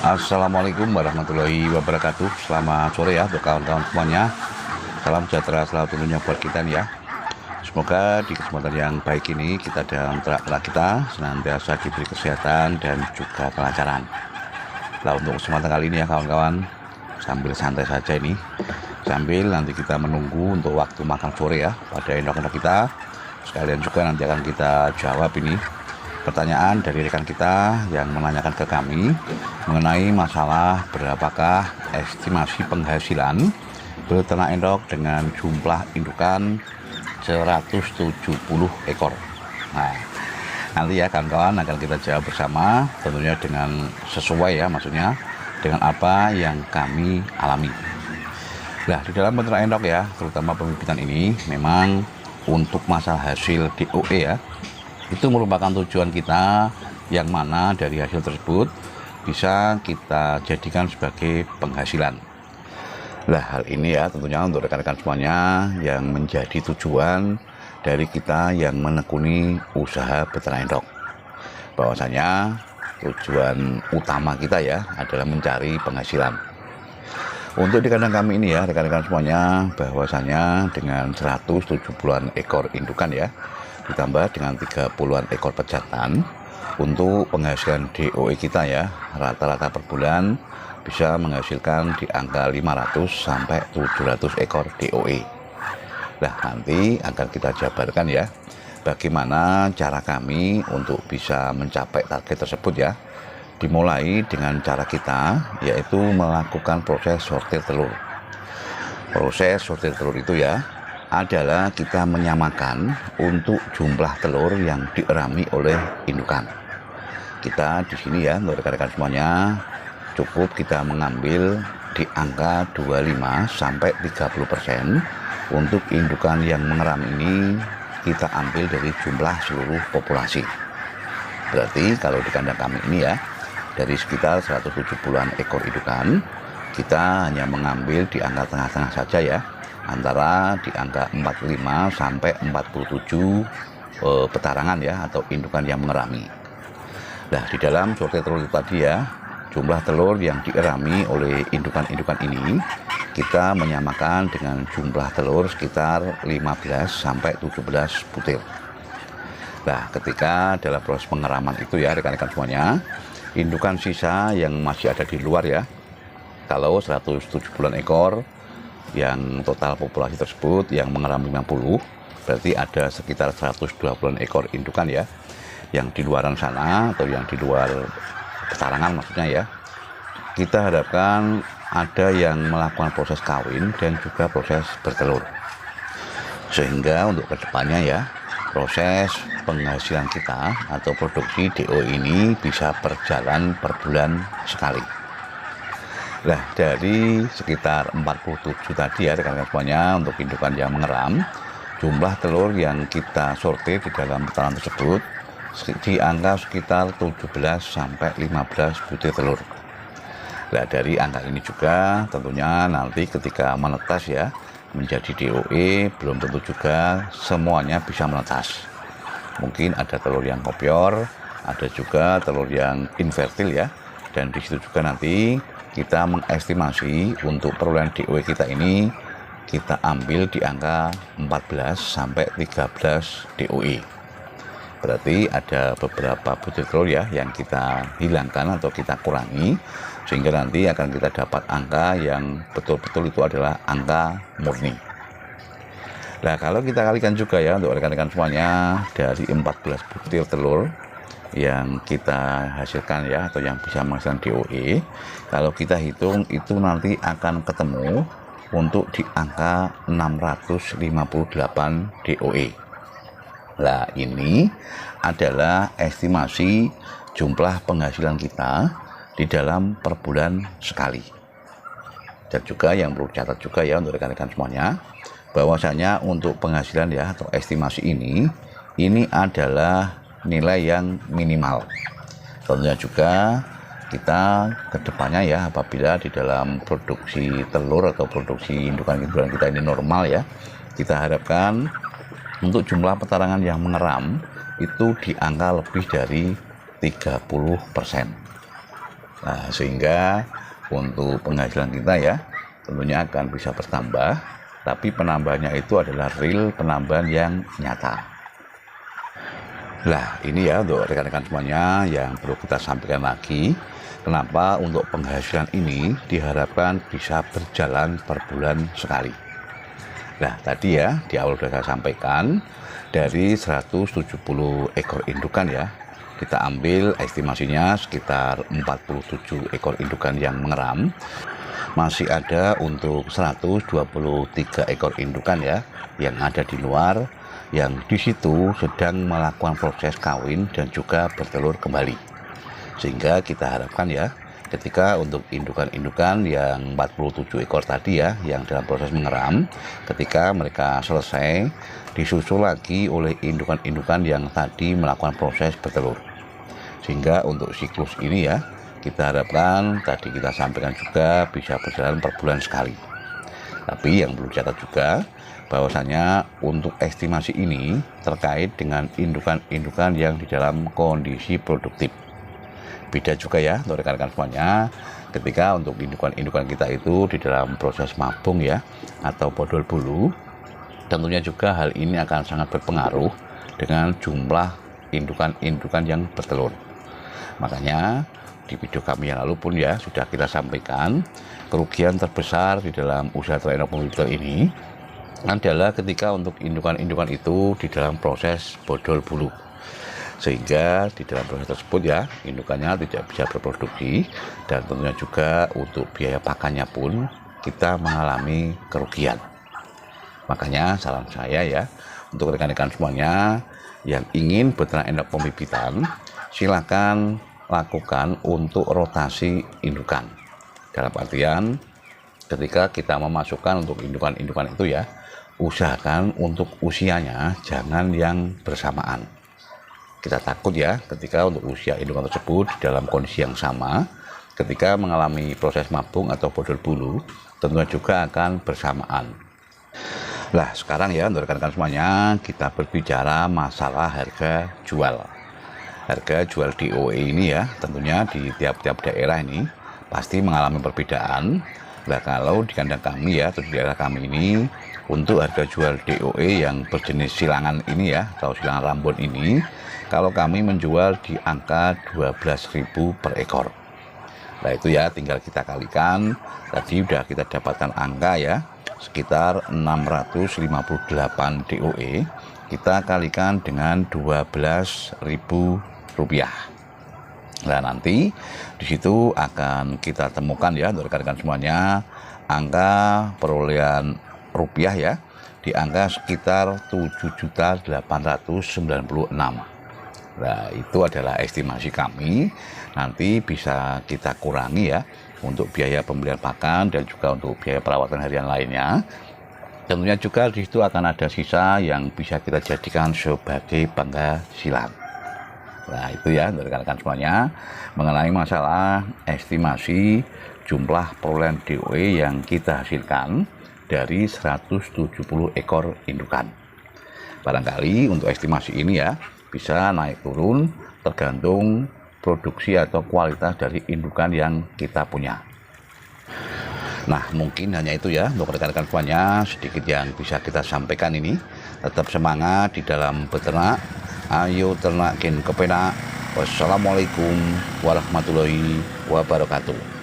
Assalamualaikum warahmatullahi wabarakatuh. Selamat sore ya untuk kawan-kawan semuanya. Salam sejahtera selalu tentunya buat kita nih ya. Semoga di kesempatan yang baik ini kita dan ternak kita senantiasa diberi kesehatan dan juga kelancaran. Nah, untuk kesempatan kali ini ya kawan-kawan, sambil santai saja ini, sambil nanti kita menunggu untuk waktu makan sore ya pada endok-endok kita. Sekalian juga nanti akan kita jawab ini pertanyaan dari rekan kita yang menanyakan ke kami mengenai masalah berapakah estimasi penghasilan beternak endok dengan jumlah indukan 170 ekor. Nah, nanti ya kawan-kawan akan kita jawab bersama, tentunya dengan sesuai ya, maksudnya dengan apa yang kami alami. Nah, di dalam beternak endok ya, terutama pembibitan ini memang untuk masalah hasil DOE ya, itu merupakan tujuan kita, yang mana dari hasil tersebut bisa kita jadikan sebagai penghasilan. Nah, hal ini ya tentunya untuk rekan-rekan semuanya yang menjadi tujuan dari kita yang menekuni usaha beternak endok. Bahwasanya tujuan utama kita ya adalah mencari penghasilan. Untuk di kandang kami ini ya rekan-rekan semuanya, bahwasanya dengan 170-an ekor indukan ya, ditambah dengan 30-an ekor pejantan, untuk penghasilan DOE kita ya rata-rata per bulan bisa menghasilkan di angka 500 sampai 700 ekor DOE. Nah, nanti akan kita jabarkan ya bagaimana cara kami untuk bisa mencapai target tersebut ya. Dimulai dengan cara kita, yaitu melakukan proses sortir telur. Proses sortir telur itu ya adalah kita menyamakan untuk jumlah telur yang dierami oleh indukan. Kita di sini ya, untuk rekan-rekan semuanya, cukup kita mengambil di angka 25 sampai 30% untuk indukan yang mengeram ini kita ambil dari jumlah seluruh populasi. Berarti kalau di kandang kami ini ya, dari sekitar 170-an ekor indukan, kita hanya mengambil di angka tengah-tengah saja ya, antara di angka 45 sampai 47 petarangan ya, atau indukan yang mengerami. Nah, di dalam sortir telur itu tadi ya, jumlah telur yang dierami oleh indukan-indukan ini kita menyamakan dengan jumlah telur sekitar 15 sampai 17 butir. Nah, ketika dalam proses pengeraman itu ya rekan-rekan semuanya, indukan sisa yang masih ada di luar ya, kalau 170-an ekor yang total populasi tersebut yang mengeram 50, berarti ada sekitar 120-an ekor indukan ya, yang di luaran sana atau yang di luar petarangan maksudnya ya. Kita harapkan ada yang melakukan proses kawin dan juga proses bertelur, sehingga untuk kedepannya ya proses penghasilan kita atau produksi DO ini bisa berjalan per bulan sekali. Nah, dari sekitar 47 tadi ya rekan-rekan semuanya untuk indukan yang mengeram, jumlah telur yang kita sortir di dalam petaran tersebut di angka sekitar 17 sampai 15 butir telur. Nah, dari angka ini juga tentunya nanti ketika menetas ya menjadi DOE belum tentu juga semuanya bisa menetas. Mungkin ada telur yang kopior, ada juga telur yang infertil ya, dan di situ juga nanti kita mengestimasi untuk perolehan DOE kita ini kita ambil di angka 14 sampai 13 DOE. Berarti ada beberapa butir telur ya yang kita hilangkan atau kita kurangi, sehingga nanti akan kita dapat angka yang betul-betul itu adalah angka murni. Nah, kalau kita kalikan juga ya untuk rekan-rekan semuanya, dari 14 butir telur yang kita hasilkan ya, atau yang bisa menghasilkan DOE, kalau kita hitung itu nanti akan ketemu untuk di angka 658 DOE. Nah, ini adalah estimasi jumlah penghasilan kita di dalam per bulan sekali. Dan juga yang perlu catat juga ya untuk rekan-rekan semuanya, bahwasanya untuk penghasilan ya atau estimasi ini adalah nilai yang minimal. Tentunya juga kita kedepannya ya, apabila di dalam produksi telur atau produksi indukan kita ini normal ya, kita harapkan untuk jumlah petarangan yang mengeram itu di angka lebih dari 30%. Nah, sehingga untuk penghasilan kita ya tentunya akan bisa bertambah, tapi penambahannya itu adalah real penambahan yang nyata. Nah, ini ya untuk rekan-rekan semuanya yang perlu kita sampaikan lagi. Kenapa untuk penghasilan ini diharapkan bisa berjalan per bulan sekali. Nah, tadi ya di awal sudah saya sampaikan dari 170 ekor indukan ya, kita ambil estimasinya sekitar 47 ekor indukan yang mengeram. Masih ada untuk 123 ekor indukan ya yang ada di luar, yang di situ sedang melakukan proses kawin dan juga bertelur kembali. Sehingga kita harapkan ya, ketika untuk indukan-indukan yang 47 ekor tadi ya, yang dalam proses mengeram, ketika mereka selesai, disusul lagi oleh indukan-indukan yang tadi melakukan proses bertelur. Sehingga untuk siklus ini ya, kita harapkan tadi kita sampaikan juga bisa berjalan per bulan sekali. Tapi yang perlu dicatat juga, bahwasanya untuk estimasi ini terkait dengan indukan-indukan yang di dalam kondisi produktif. Beda juga ya untuk rekan-rekan semuanya, ketika untuk indukan-indukan kita itu di dalam proses mabung ya, atau bodol bulu, tentunya juga hal ini akan sangat berpengaruh dengan jumlah indukan-indukan yang bertelur. Makanya di video kami yang lalu pun ya sudah kita sampaikan, kerugian terbesar di dalam usaha ternak komputer ini adalah ketika untuk indukan-indukan itu di dalam proses bodol bulu, sehingga di dalam proses tersebut ya indukannya tidak bisa berproduksi, dan tentunya juga untuk biaya pakannya pun kita mengalami kerugian. Makanya saran saya ya untuk rekan-rekan semuanya yang ingin beternak endok pembibitan, silakan lakukan untuk rotasi indukan. Dalam artian ketika kita memasukkan untuk indukan-indukan itu ya, usahakan untuk usianya jangan yang bersamaan. Kita takut ya ketika untuk usia indukan tersebut dalam kondisi yang sama, ketika mengalami proses mabung atau bodol bulu, tentunya juga akan bersamaan. Nah, sekarang ya untuk rekan-rekan semuanya, kita berbicara masalah harga jual. Harga jual DOE ini ya tentunya di tiap-tiap daerah ini pasti mengalami perbedaan. Nah, kalau di kandang kami ya, atau di daerah kami ini, untuk harga jual DOE yang berjenis silangan ini ya, atau silangan Rambon ini, kalau kami menjual di angka 12.000 per ekor. Nah itu ya tinggal kita kalikan, tadi udah kita dapatkan angka ya, sekitar 658 DOE, kita kalikan dengan 12.000 rupiah. Nah nanti di situ akan kita temukan ya untuk rekan-rekan semuanya angka perolehan rupiah ya di angka sekitar 7.896. Nah itu adalah estimasi kami, nanti bisa kita kurangi ya untuk biaya pembelian pakan dan juga untuk biaya perawatan harian lainnya. Tentunya juga di situ akan ada sisa yang bisa kita jadikan sebagai penghasilan. Nah itu ya untuk rekan-rekan semuanya mengenai masalah estimasi jumlah perolehan DOE yang kita hasilkan dari 170 ekor indukan. Barangkali untuk estimasi ini ya bisa naik turun tergantung produksi atau kualitas dari indukan yang kita punya. Nah mungkin hanya itu ya untuk rekan-rekan semuanya sedikit yang bisa kita sampaikan ini. Tetap semangat di dalam beternak, ayo ternak gen kepenak. Wassalamualaikum warahmatullahi wabarakatuh.